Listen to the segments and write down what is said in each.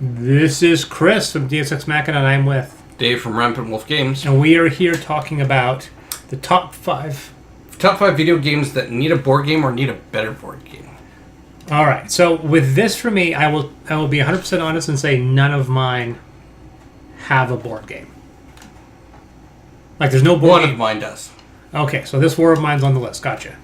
This is Chris from Deus Ex Machina, and I'm with Dave from Rampant Wolf Games. And we are here talking about the top 5. Top 5 video games that need a board game or need a better board game. Alright, so with this for me, I will be 100% honest and say none of mine have a board game. Like, there's no board game. One of mine does. Okay, so this war of mine's on the list. Gotcha.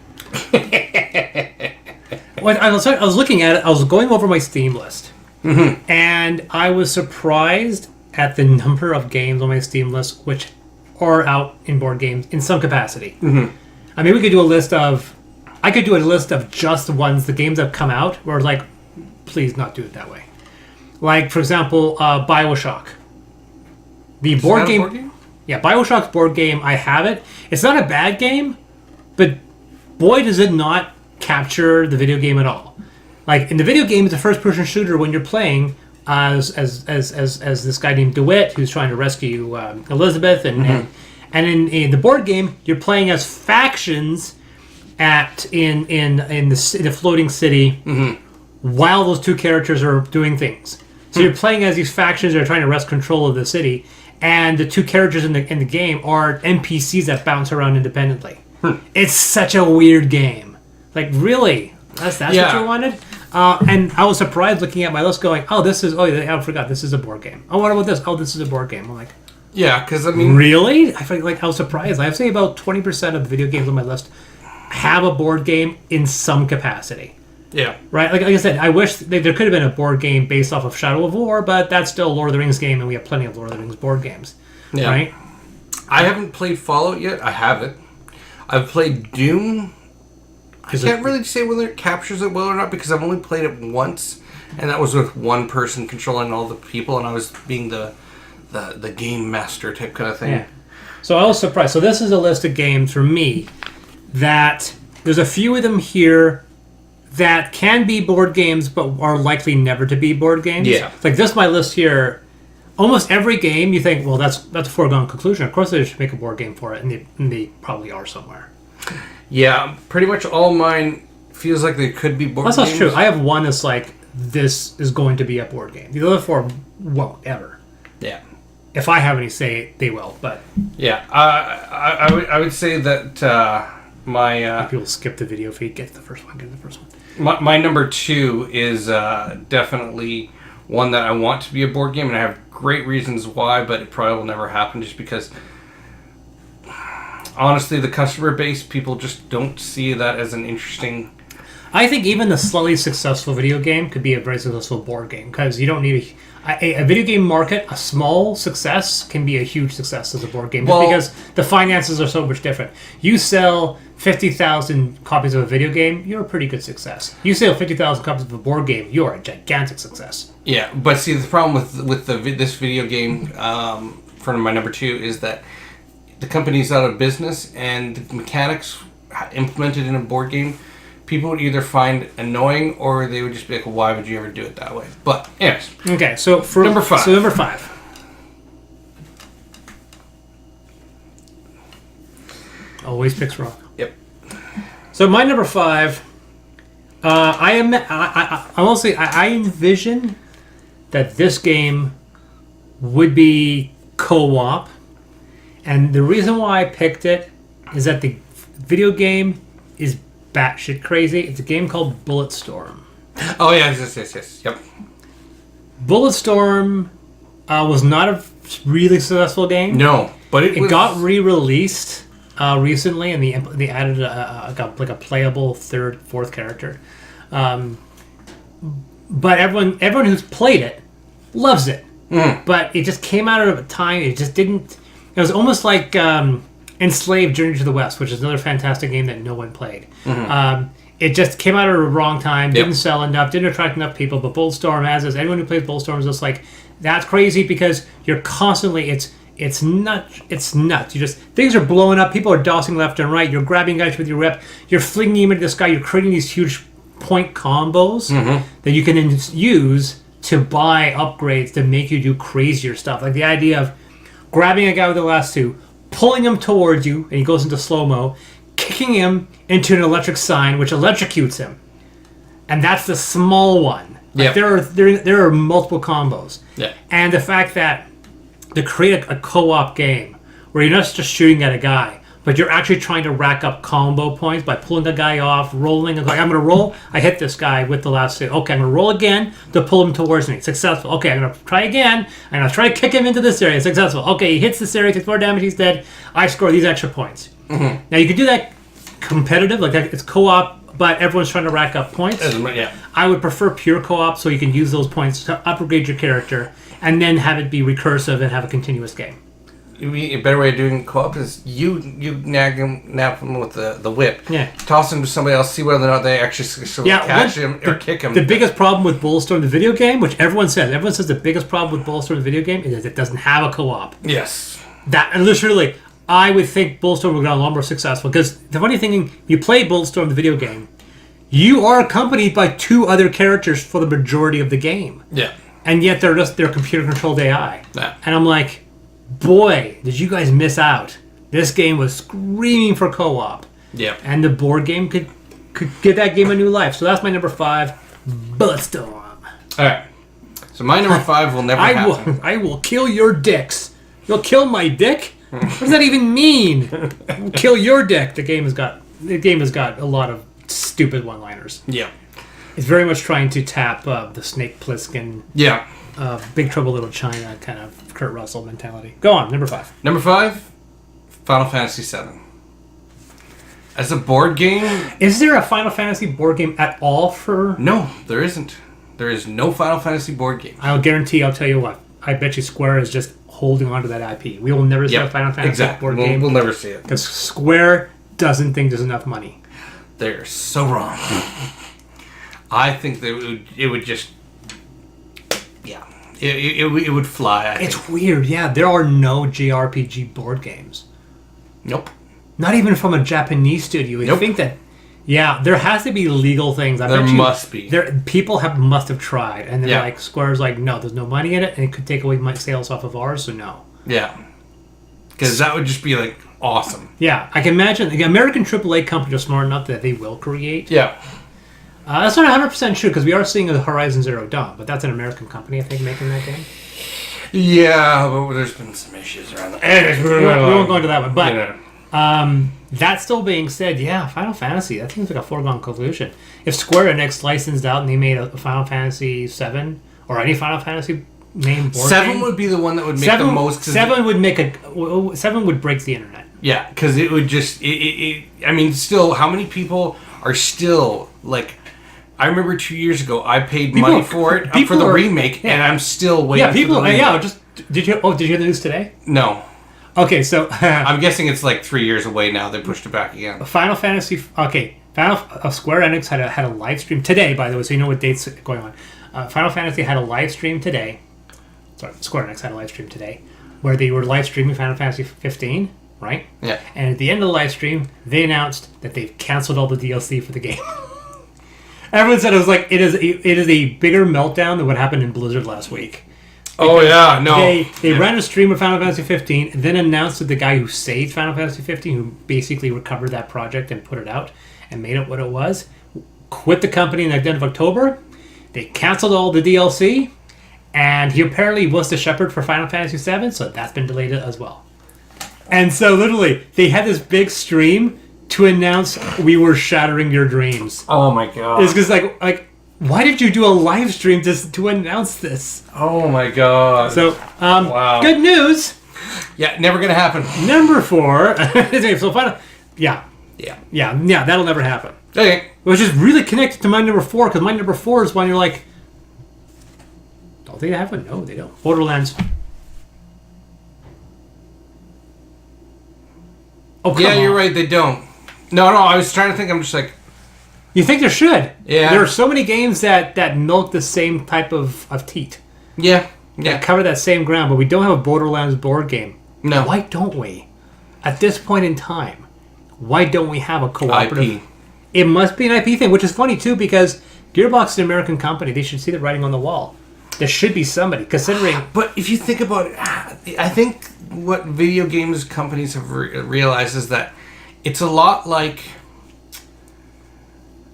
Well, I was looking at it. I was going over my Steam list. Mm-hmm. And I was surprised at the number of games on my Steam list which are out in board games in some capacity. Mm-hmm. I mean, I could do a list of just the games that have come out, where like, please not do it that way. Like, for example, BioShock. The board game? Yeah, BioShock's board game, I have it. It's not a bad game, but boy, does it not capture the video game at all. Like, in the video game, it's a first-person shooter when you're playing as this guy named DeWitt, who's trying to rescue Elizabeth, and in the board game, you're playing as factions in the floating city, while those two characters are doing things. So you're playing as these factions that are trying to wrest control of the city, and the two characters in the game are NPCs that bounce around independently. It's such a weird game. Like, really? That's what you wanted? And I was surprised looking at my list going, I forgot, this is a board game. Oh, what about this? Oh, this is a board game. I'm like... Yeah, because I mean... Really? I feel like I was surprised. I'd say about 20% of the video games on my list have a board game in some capacity. Yeah. Right? Like I said, I wish there could have been a board game based off of Shadow of War, but that's still a Lord of the Rings game, and we have plenty of Lord of the Rings board games. Yeah. Right? I haven't played Fallout yet. I haven't. I've played Doom. I can't really say whether it captures it well or not, because I've only played it once, and that was with one person controlling all the people, and I was being the game master type kind of thing. Yeah. So I was surprised. So this is a list of games for me that there's a few of them here that can be board games but are likely never to be board games. Yeah. Like this, my list here, almost every game you think, well, that's a foregone conclusion. Of course they should make a board game for it, and they probably are somewhere. Yeah, pretty much all mine feels like they could be board games. That's true. I have one that's like, this is going to be a board game. The other four won't, ever. Yeah. If I have any say, they will, but... Yeah, I would say that my... people skip the video feed, get the first one. My number 2 is definitely one that I want to be a board game, and I have great reasons why, but it probably will never happen just because... Honestly, the customer base, people just don't see that as an interesting... I think even the slightly successful video game could be a very successful board game, because you don't need a video game market. A small success can be a huge success as a board game, just because the finances are so much different. You sell 50,000 copies of a video game, you're a pretty good success. You sell 50,000 copies of a board game, you're a gigantic success. Yeah, but see, the problem with this video game, for my number 2, is that the company's out of business, and the mechanics implemented in a board game, people would either find annoying, or they would just be like, why would you ever do it that way? But, anyways. Okay, so for number 5. So number 5. Always picks wrong. Yep. So my number 5, I envision that this game would be co-op. And the reason why I picked it is that the video game is batshit crazy. It's a game called Bulletstorm. Oh, yes. Yep. Bulletstorm was not a really successful game. No, but it got re-released recently, and they added a playable fourth character. But everyone who's played it loves it. But it just came out of a time, it just didn't... It was almost like Enslaved Journey to the West, which is another fantastic game that no one played. It just came out at a wrong time, didn't sell enough, didn't attract enough people, but Bulletstorm has this. Anyone who plays Bulletstorm is just like, that's crazy, because you're constantly, it's nuts. You just, things are blowing up, people are dossing left and right, you're grabbing guys with your rep, you're flinging them into the sky, you're creating these huge point combos that you can use to buy upgrades to make you do crazier stuff. Like the idea of grabbing a guy with a lasso, pulling him towards you, and he goes into slow-mo, kicking him into an electric sign, which electrocutes him. And that's the small one. Like there are multiple combos. Yeah. And the fact that to create a co-op game where you're not just shooting at a guy, but you're actually trying to rack up combo points by pulling the guy off, rolling. Like, I'm going to roll. I hit this guy with the last hit. Okay, I'm going to roll again to pull him towards me. Successful. Okay, I'm going to try again. I'm going to try to kick him into this area. Successful. Okay, he hits this area, takes more damage, he's dead. I score these extra points. Mm-hmm. Now, you can do that competitive, like it's co-op, but everyone's trying to rack up points. Yeah. I would prefer pure co-op so you can use those points to upgrade your character and then have it be recursive and have a continuous game. A better way of doing co-op is you nab him with the whip. Yeah. Toss him to somebody else, see whether or not they actually catch him or kick him. The biggest problem with Bulletstorm, the video game, which everyone says the biggest problem with Bulletstorm, the video game, is it doesn't have a co-op. Yes. And literally, I would think Bulletstorm would be a lot more successful because the funny thing, you play Bulletstorm, the video game, you are accompanied by 2 other characters for the majority of the game. Yeah. And yet they're computer-controlled AI. Yeah. And I'm like, boy, did you guys miss out. This game was screaming for co-op. Yeah. And the board game could give that game a new life. So that's my number 5, Bulletstorm. All right. So my number 5 will never happen. I will kill your dicks. You'll kill my dick? What does that even mean? Kill your dick. The game has got a lot of stupid one-liners. Yeah. It's very much trying to tap the Snake Plissken. Yeah. Big Trouble Little China kind of Kurt Russell mentality. Go on, number 5. Number 5, Final Fantasy VII. As a board game... Is there a Final Fantasy board game at all for... No, there isn't. There is no Final Fantasy board game. I'll tell you what. I bet you Square is just holding on to that IP. We will never see a Final Fantasy board game. We'll never see it. Because Square doesn't think there's enough money. They're so wrong. I think that it would just... Yeah. It would fly. It's weird, yeah. There are no JRPG board games. Nope. Not even from a Japanese studio. You think that... Yeah, there has to be legal things. There must be. People must have tried. And they're like, Square's like, no, there's no money in it. And it could take away my sales off of ours, so no. Yeah. Because that would just be, like, awesome. Yeah, I can imagine. The American AAA companies are smart enough that they will create. Yeah. That's not 100% true, because we are seeing a Horizon Zero Dawn, but that's an American company, I think, making that game. Yeah, but there's been some issues around that. We won't go into that one. But Yeah. that still being said, yeah, Final Fantasy, that seems like a foregone conclusion. If Square Enix licensed out and they made a Final Fantasy 7 or any Final Fantasy named board 7 game, would be the one that would make the most. 7 would break the internet. Yeah, because it would just... I mean, still, how many people are still, like... I remember 2 years ago, I paid money for it, for the remake, and I'm still waiting for the remake. Did you hear the news today? No. Okay, so... I'm guessing it's like 3 years away now. They pushed it back again. Final Fantasy... Okay, Square Enix had a live stream today, by the way, so you know what date's going on. Final Fantasy had a live stream today. Sorry, Square Enix had a live stream today, where they were live streaming Final Fantasy 15, right? Yeah. And at the end of the live stream, they announced that they've canceled all the DLC for the game. Everyone said it is a bigger meltdown than what happened in Blizzard last week. Oh yeah, no. They ran a stream of Final Fantasy 15, and then announced that the guy who saved Final Fantasy 15, who basically recovered that project and put it out and made it what it was, quit the company in the end of October. They canceled all the DLC, and he apparently was the shepherd for Final Fantasy 7, so that's been delayed as well. And so literally, they had this big stream to announce we were shattering your dreams. Oh my god! It's because like, why did you do a live stream to announce this? Oh my god! So, wow. Good news. Yeah, never gonna happen. Number 4. So final. Yeah, that'll never happen. Okay. Which is really connected to my number 4, because my number 4 is when you're like, don't they have one? No, they don't. Borderlands. Oh, come on. You're right. They don't. No, I was trying to think. I'm just like... You think there should. Yeah. There are so many games that milk the same type of teat. Yeah. That cover that same ground, but we don't have a Borderlands board game. No. Why don't we? At this point in time, why don't we have a cooperative... IP. It must be an IP thing, which is funny, too, because Gearbox is an American company. They should see the writing on the wall. There should be somebody, considering... But if you think about it, I think what video games companies have realized is that it's a lot like,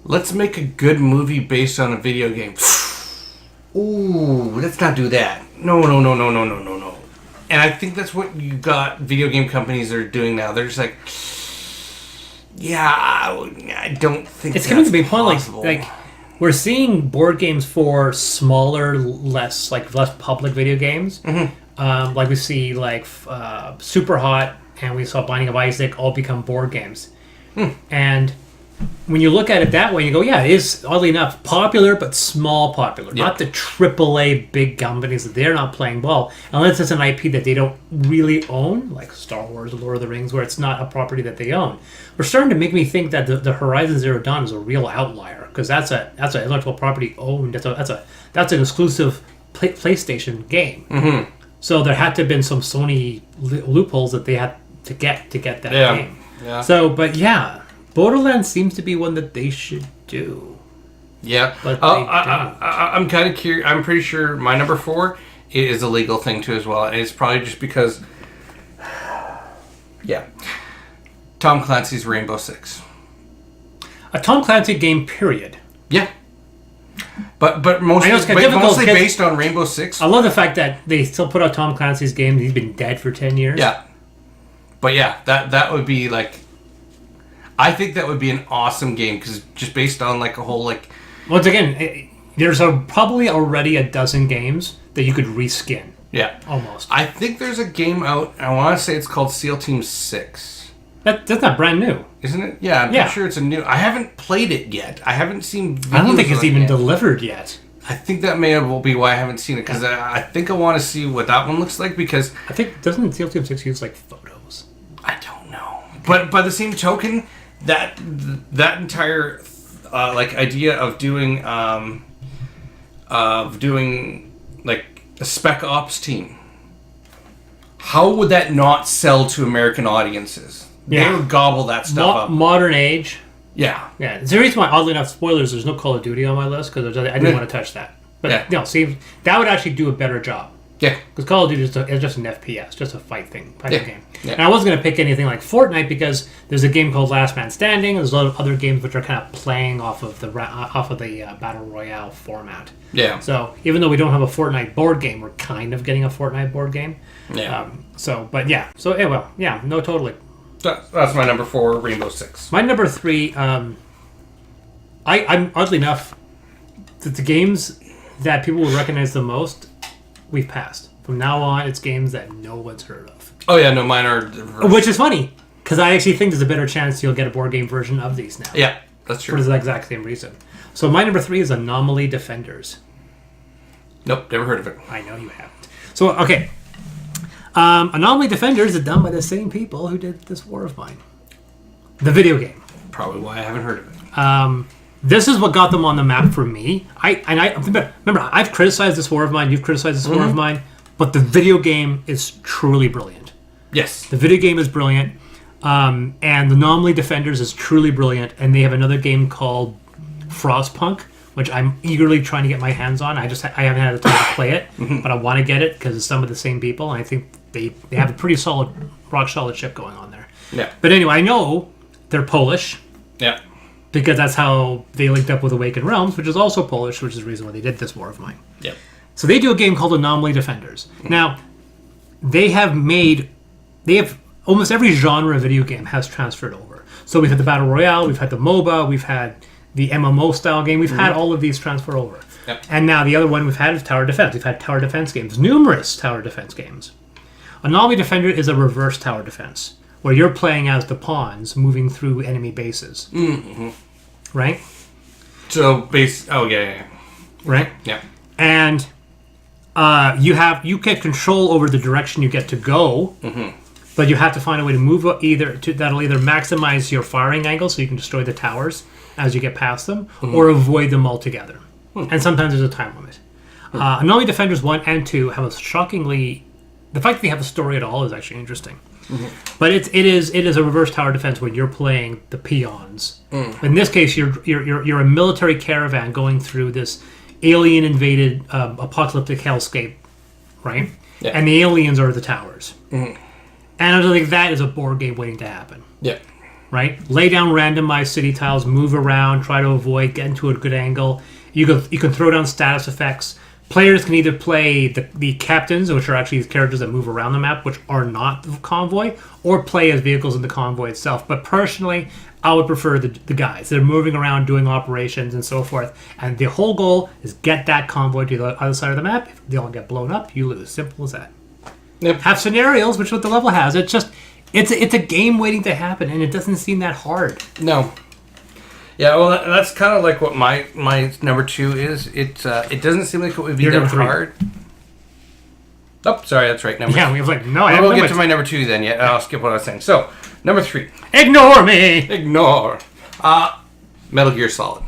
let's make a good movie based on a video game. ooh, let's not do that. No. And I think that's what you got video game companies are doing now. They're just like, yeah, I don't think It's coming to be a point possible. like we're seeing board games for smaller, less public video games. Mm-hmm. Like we see Super Hot, and we saw Binding of Isaac all become board games. And when you look at it that way, you go, yeah, it is, oddly enough, popular, but small popular. Yeah. Not the AAA big companies that they're not playing well. Unless it's an IP that they don't really own, like Star Wars or Lord of the Rings, where it's not a property that they own. We're starting to make me think that the Horizon Zero Dawn is a real outlier, because that's an intellectual property owned. That's an exclusive PlayStation game. Mm-hmm. So there had to have been some Sony loopholes that they had to get that game. Yeah. So, but yeah, Borderlands seems to be one that they should do. Yeah. But I'm kind of curious. I'm pretty sure my number 4 is a legal thing too as well. And it's probably just because, yeah, Tom Clancy's Rainbow Six. A Tom Clancy game, period. Yeah. But mostly, I know it's kind of difficult mostly because- based on Rainbow Six. I love the fact that they still put out Tom Clancy's games. He's been dead for 10 years. Yeah. But yeah, that would be like, I think that would be an awesome game because just based on like a whole like. Once again, there's probably already a dozen games that you could reskin. Yeah. Almost. I think there's a game out. I want to say it's called SEAL Team 6. That's not brand new. Isn't it? Yeah, I'm pretty sure it's a new. I haven't played it yet. I haven't seen. I don't think videos it's on it even yet. delivered yet. I think that may well be why I haven't seen it because I think I want to see what that one looks like because I think doesn't Seal Team 6 use like photos? I don't know. But by the same token, that entire like idea of doing like a spec ops team. How would that not sell to American audiences? Yeah. They would gobble that stuff up. Modern age. Yeah. Yeah, it's the reason why, oddly enough, spoilers, there's no Call of Duty on my list, because I didn't want to touch that. But, Yeah. see, that would actually do a better job. Yeah. Because Call of Duty is just an FPS, just a fighting game. Yeah. And I wasn't going to pick anything like Fortnite, because there's a game called Last Man Standing, there's a lot of other games which are kind of playing off of the Battle Royale format. Yeah. So, even though we don't have a Fortnite board game, we're kind of getting a Fortnite board game. Yeah. No, totally. That's my number 4, Rainbow Six. My number 3, I'm oddly enough, the games that people will recognize the most, we've passed. From now on, it's games that no one's heard of. Oh yeah, no, mine are. Which is funny, because I actually think there's a better chance you'll get a board game version of these now. Yeah, that's true. For the exact same reason. So my number 3 is Anomaly Defenders. Nope, never heard of it. I know you haven't. So, okay. Anomaly Defenders is done by the same people who did this War of Mine. The video game. Probably why I haven't heard of it. This is what got them on the map for me. Remember, I've criticized this War of Mine, you've criticized this War of Mine, but the video game is truly brilliant. Yes. The video game is brilliant, and the Anomaly Defenders is truly brilliant, and they have another game called Frostpunk, which I'm eagerly trying to get my hands on. I haven't had the time to play it, but I want to get it because it's some of the same people, and I think they have a pretty solid, rock solid ship going on there. Yeah. But anyway, I know they're Polish. Yeah. Because that's how they linked up with Awakened Realms, which is also Polish, which is the reason why they did this War of Mine. Yep. So they do a game called Anomaly Defenders. Now, they have almost every genre of video game has transferred over. So we've had the Battle Royale, we've had the MOBA, we've had the MMO style game, we've had all of these transfer over. Yep. And now the other one we've had is Tower Defense. We've had Tower Defense games, numerous Tower Defense games. Anomaly Defender is a reverse Tower Defense, where you're playing as the pawns moving through enemy bases. Mm-hmm. Right? So yeah. Right? Yeah. And you get control over the direction you get to go, but you have to find a way to move that'll either maximize your firing angle so you can destroy the towers as you get past them, or avoid them altogether. And sometimes there's a time limit. Anomaly Defenders 1 and 2 have a shockingly... The fact that they have a story at all is actually interesting. But it is a reverse tower defense when you're playing the peons. In this case, you're a military caravan going through this alien invaded apocalyptic hellscape, right? Yeah. And the aliens are the towers. And I think that is a board game waiting to happen. Yeah. Right? Lay down randomized city tiles, move around, try to avoid, get into a good angle. You can throw down status effects, players can either play the captains, which are actually these characters that move around the map, which are not the convoy, or play as vehicles in the convoy itself. But personally, I would prefer the guys that are moving around doing operations and so forth. And the whole goal is get that convoy to the other side of the map. If they all get blown up, you lose. Simple as that. Yep. Have scenarios, which is what the level has. It's a game waiting to happen, and it doesn't seem that hard. No. Yeah, well, that's kind of like what my number 2 is. It doesn't seem like it would be that hard. Oh, sorry, that's right. Number 3. We was like, no, I won't get to my number 2 then yet. I'll skip what I was saying. So, number 3. Ignore me! Ignore. Metal Gear Solid.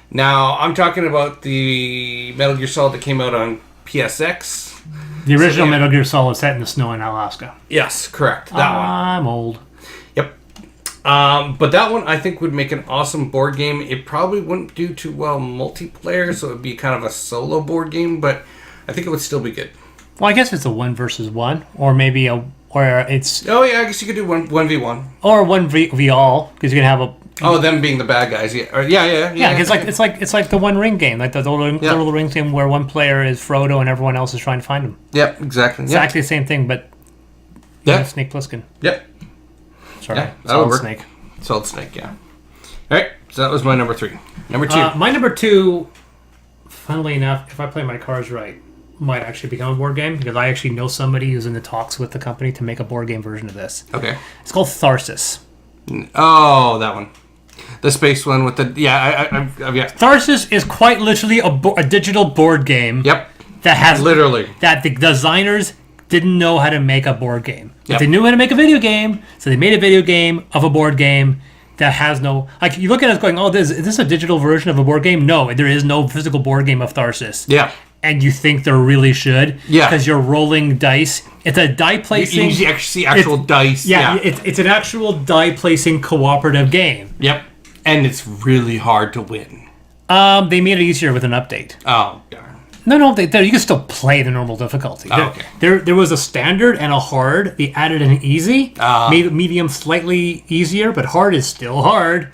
Now, I'm talking about the Metal Gear Solid that came out on PSX. The original Metal Gear Solid set in the snow in Alaska. Yes, correct. That one. I'm old. Yep. But that one I think would make an awesome board game. It probably wouldn't do too well multiplayer, so it would be kind of a solo board game, but I think it would still be good. Well, I guess it's a 1 versus 1, or maybe it's... Oh, yeah, I guess you could do 1v1. Or 1v all, because you can have a... Oh, them being the bad guys. Yeah, Yeah, it's like the One Ring game, like the Lord of the Rings game, where one player is Frodo and everyone else is trying to find him. Yep, exactly. Exactly the same thing, but Snake Plissken. Yep. Sorry, that would Solid work. Snake. Solid Snake, yeah. All right, so that was my number 3. Number 2. My number 2, funnily enough, if I play my cards right, might actually become a board game, because I actually know somebody who's in the talks with the company to make a board game version of this. Okay. It's called Tharsis. Oh, that one. The space one with the... Yeah, yeah. Tharsis is quite literally a digital board game. Yep. That has... Literally. That the designers didn't know how to make a board game. Yep. They knew how to make a video game, so they made a video game of a board game that has no... Like, you look at it as going, oh, is this a digital version of a board game? No, there is no physical board game of Tharsis. Yeah. And you think there really should. Yeah. Because you're rolling dice. It's a die placing... You actually see actual dice. Yeah, it's an actual die placing cooperative game. Yep. And it's really hard to win. They made it easier with an update. Oh, darn. No, you can still play the normal difficulty. Oh, okay. There was a standard and a hard. They added an easy, made medium slightly easier, but hard is still hard.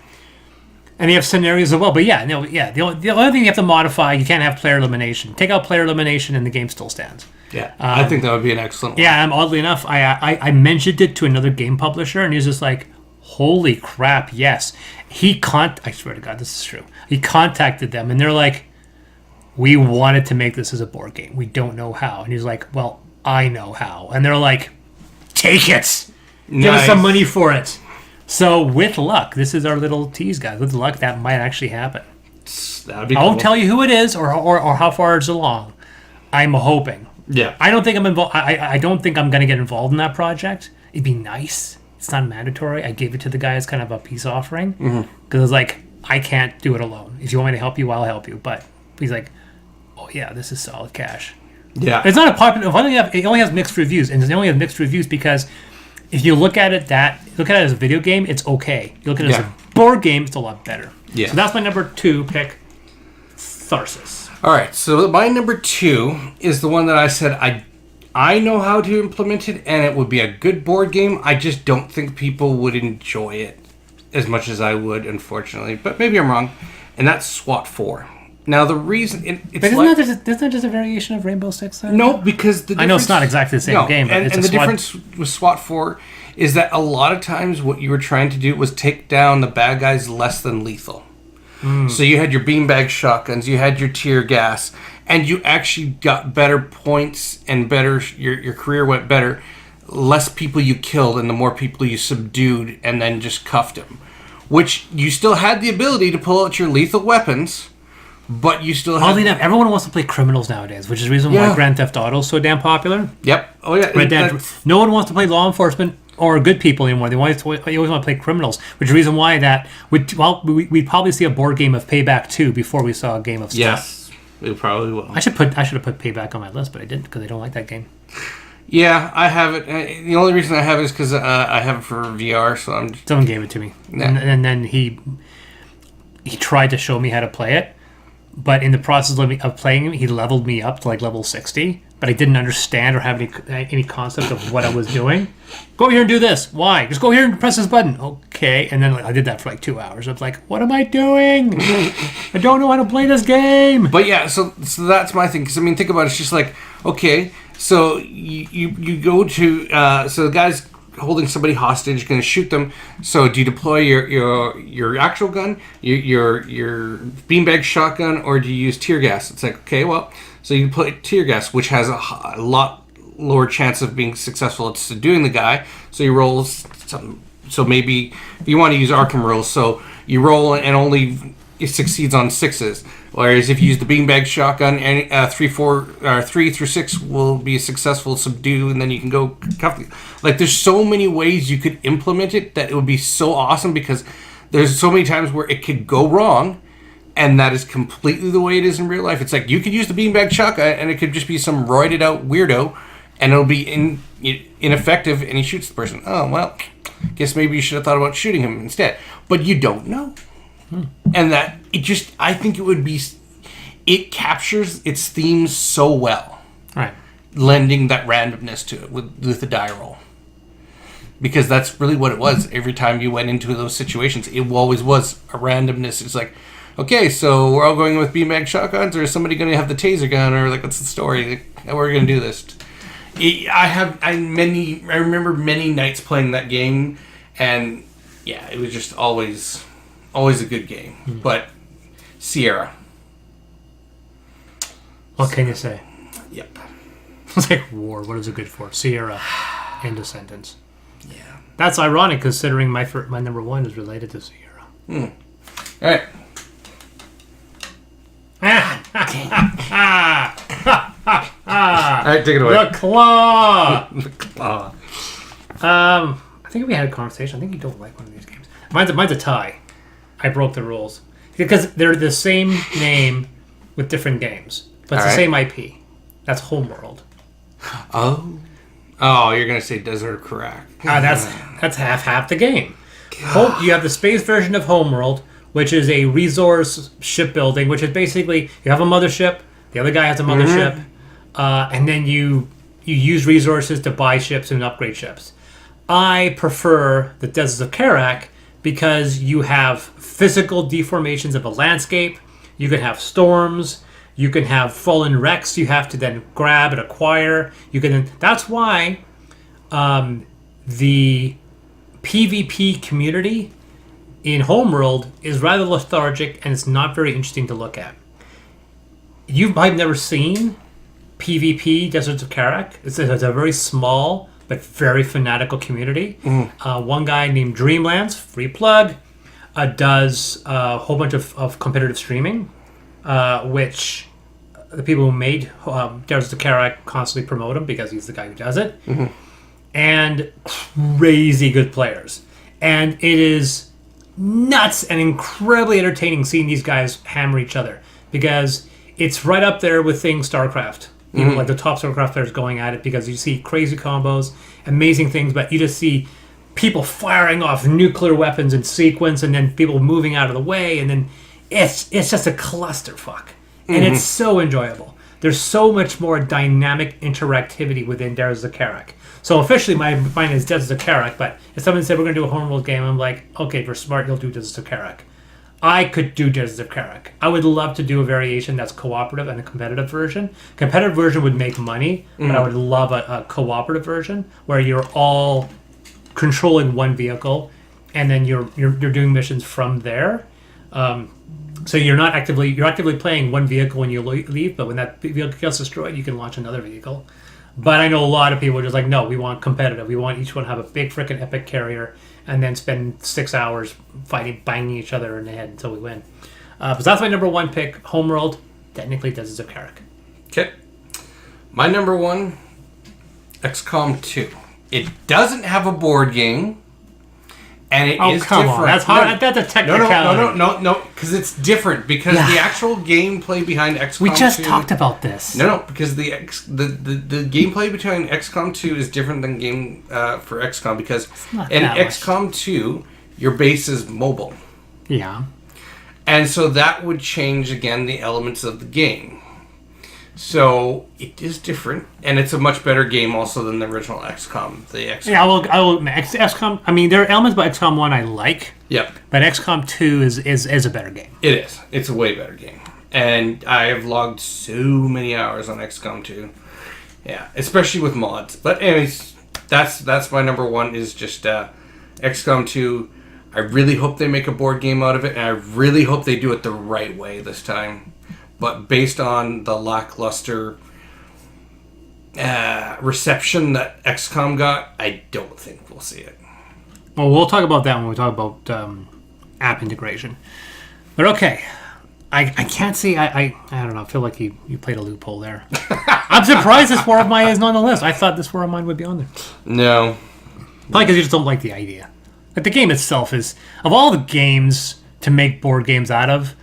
And they have scenarios as well. But the only thing you have to modify, you can't have player elimination. Take out player elimination, and the game still stands. Yeah, I think that would be an excellent one. Yeah, oddly enough, I mentioned it to another game publisher, and he was just like, holy crap, yes. I swear to God, this is true. He contacted them, and they're like, we wanted to make this as a board game. We don't know how. And he's like, well, I know how. And they're like, take it. Give us some money for it. So with luck, this is our little tease, guys. With luck, that might actually happen. That would be I won't tell you who it is or how far it's along. I'm hoping. Yeah. I don't think I'm involved. I don't think I'm going to get involved in that project. It'd be nice. It's not mandatory. I gave it to the guy as kind of a peace offering. Because it's like, I can't do it alone. If you want me to help you, I'll help you. But he's like, oh yeah, this is solid cash. Yeah. It's not a popular... It only has mixed reviews. And it only has mixed reviews because if you look at it as a video game, it's okay. You look at it as a board game, it's a lot better. Yeah. So that's my number 2 pick, Tharsis. All right, so my number 2 is the one that I said I know how to implement it, and it would be a good board game. I just don't think people would enjoy it as much as I would, unfortunately. But maybe I'm wrong. And that's SWAT 4. Now, the reason... But isn't that just a variation of Rainbow Six? No, because the difference... I know it's not exactly the same game, but and the difference with SWAT 4 is that a lot of times what you were trying to do was take down the bad guys less than lethal. So you had your beanbag shotguns, you had your tear gas, and you actually got better points and better... Your career went better. Less people you killed and the more people you subdued and then just cuffed them. Which you still had the ability to pull out your lethal weapons... But you still have... Oddly enough, everyone wants to play criminals nowadays, which is the reason why Grand Theft Auto is so damn popular. Yep. Oh, yeah. No one wants to play law enforcement or good people anymore. They always want to play criminals, which is the reason why we'd probably see a board game of Payback 2 before we saw a game of SWAT. Yes, we probably will. I should have put Payback on my list, but I didn't because I don't like that game. Yeah, I have it. The only reason I have it is because I have it for VR, so I'm... Someone gave it to me. Yeah. And then he tried to show me how to play it. but in the process of playing him, he leveled me up to like level 60. But I didn't understand or have any concept of what I was doing. Go here and do this. Why? Just go here and press this button. Okay. And then I did that for like 2 hours. I was like, what am I doing? I don't know how to play this game. But yeah, so that's my thing. Because I mean, think about it. It's just like, okay, so you go to so the guy's holding somebody hostage, going to shoot them. So do you deploy your actual gun, your beanbag shotgun, or do you use tear gas? It's like, okay, well, so you deploy tear gas, which has a lot lower chance of being successful at subduing the guy. So you roll something. So maybe if you want to use Arkham rules, so you roll and only it succeeds on 6s. Whereas if you use the beanbag shotgun, and 3 through 6 will be a successful subdue, and then you can go cuff. Like, there's so many ways you could implement it that it would be so awesome, because there's so many times where it could go wrong, and that is completely the way it is in real life. It's like you could use the beanbag shotgun, and it could just be some roided out weirdo, and it'll be ineffective, and he shoots the person. Oh, well, guess maybe you should have thought about shooting him instead. But you don't know. And that, I think it captures its themes so well. Right. Lending that randomness to it with the die roll. Because that's really what it was. Every time you went into those situations, it always was a randomness. It's like, okay, so we're all going with beanbag shotguns, or is somebody going to have the taser gun, or like, what's the story? Like, how are we going to do this? I remember many nights playing that game, and yeah, it was just always a good game. But Sierra. What can you say? Yep. It's like war. What is it good for? Sierra and Descendants. Yeah. That's ironic, considering my number 1 is related to Sierra. All right. All right, take it away. The claw. The claw. I think we had a conversation. I think you don't like one of these games. Mine's a tie. I broke the rules because they're the same name with different games, but it's the same IP. That's Homeworld. Oh, you're gonna say Desert of Karak. That's half the game. You have the space version of Homeworld, which is a resource shipbuilding, which is basically you have a mothership, the other guy has a mothership, and then you use resources to buy ships and upgrade ships. I prefer the Deserts of Karak because you have physical deformations of a landscape. You can have storms. You can have fallen wrecks you have to then grab and acquire. That's why the PvP community in Homeworld is rather lethargic, and it's not very interesting to look at. You might have never seen PvP Deserts of Karak. It's a very small but very fanatical community. One guy named Dreamlands, free plug, does a whole bunch of competitive streaming, which the people who made Deserts of Karak constantly promote him because he's the guy who does it. And crazy good players. And it is nuts and incredibly entertaining seeing these guys hammer each other, because it's right up there with things StarCraft. Like the top StarCraft players going at it, because you see crazy combos, amazing things, but you just see people firing off nuclear weapons in sequence, and then people moving out of the way, and then it's just a clusterfuck. And it's so enjoyable. There's so much more dynamic interactivity within Deserts of Karak. So officially mine is Deserts of Karak, but if someone said we're going to do a Homeworld game, I'm like, okay, if you're smart, you'll do Deserts of Karak. I could do Deserts of Karak. I would love to do a variation that's cooperative and a competitive version. Competitive version would make money, but I would love a cooperative version where you're all controlling one vehicle, and then you're doing missions from there. So you're actively playing one vehicle when you leave, but when that vehicle gets destroyed, you can launch another vehicle. But I know a lot of people are just like, no, we want competitive. We want each one to have a big freaking epic carrier, and then spend 6 hours banging each other in the head until we win. But that's my number 1 pick. Homeworld, technically Deserts of Karak. Okay. My number 1, XCOM 2. It doesn't have a board game, and it is come different. On. That's hard. That's a technicality. No, because it's different. Because the actual gameplay behind XCOM 2... We just talked about this. No, because the gameplay behind XCOM 2 is different than game for XCOM, because in XCOM 2, your base is mobile. Yeah. And so that would change, again, the elements of the game. So it is different, and it's a much better game also than the original XCOM. Yeah, I will. XCOM. I mean, there are elements about XCOM 1 I like. Yep. But XCOM 2 is a better game. It is. It's a way better game. And I have logged so many hours on XCOM 2. Yeah, especially with mods. But anyways, that's my number one is just XCOM 2. I really hope they make a board game out of it, and I really hope they do it the right way this time. But based on the lackluster reception that XCOM got, I don't think we'll see it. Well, we'll talk about that when we talk about app integration. But okay, I can't see. I don't know. I feel like you played a loophole there. I'm surprised this War of Mine isn't on the list. I thought this War of Mine would be on there. No. Probably because you just don't like the idea. Like, the game itself is, of all the games to make board games out of,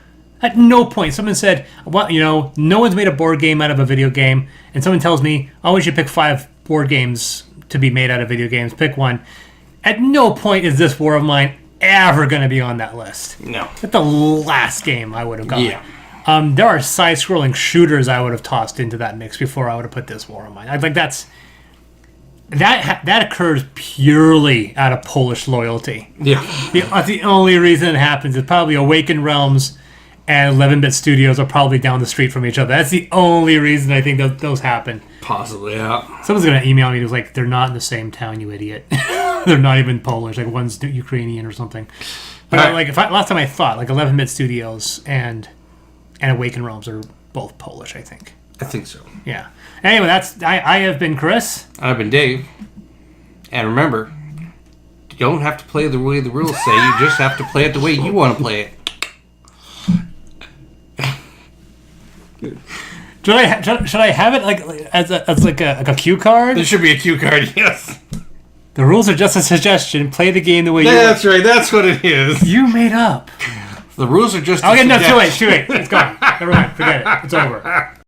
at no point someone said, well, no one's made a board game out of a video game, and someone tells me, oh, we should pick 5 board games to be made out of video games. Pick one. At no point is this War of Mine ever going to be on that list. No. That's the last game I would have gotten. Yeah. There are side-scrolling shooters I would have tossed into that mix before I would have put this War of Mine. I think that occurs purely out of Polish loyalty. Yeah. That's the only reason it happens. It's probably Awakened Realms and 11-Bit Studios are probably down the street from each other. That's the only reason I think those happen. Possibly, yeah. Someone's going to email me who's like, they're not in the same town, you idiot. They're not even Polish. Like, one's Ukrainian or something. But last time I thought, like, 11-Bit Studios and Awakened Realms are both Polish, I think. I think so. Yeah. Anyway, I have been Chris. I've been Dave. And remember, you don't have to play the way the rules say. You just have to play it the way you want to play it. Should I have it like as a cue card? There should be a cue card, yes. The rules are just a suggestion. Play the game the way you want. That's right. That's what it is. You made up. The rules are just Okay, no, too late. It's gone. Never mind. Forget it. It's over.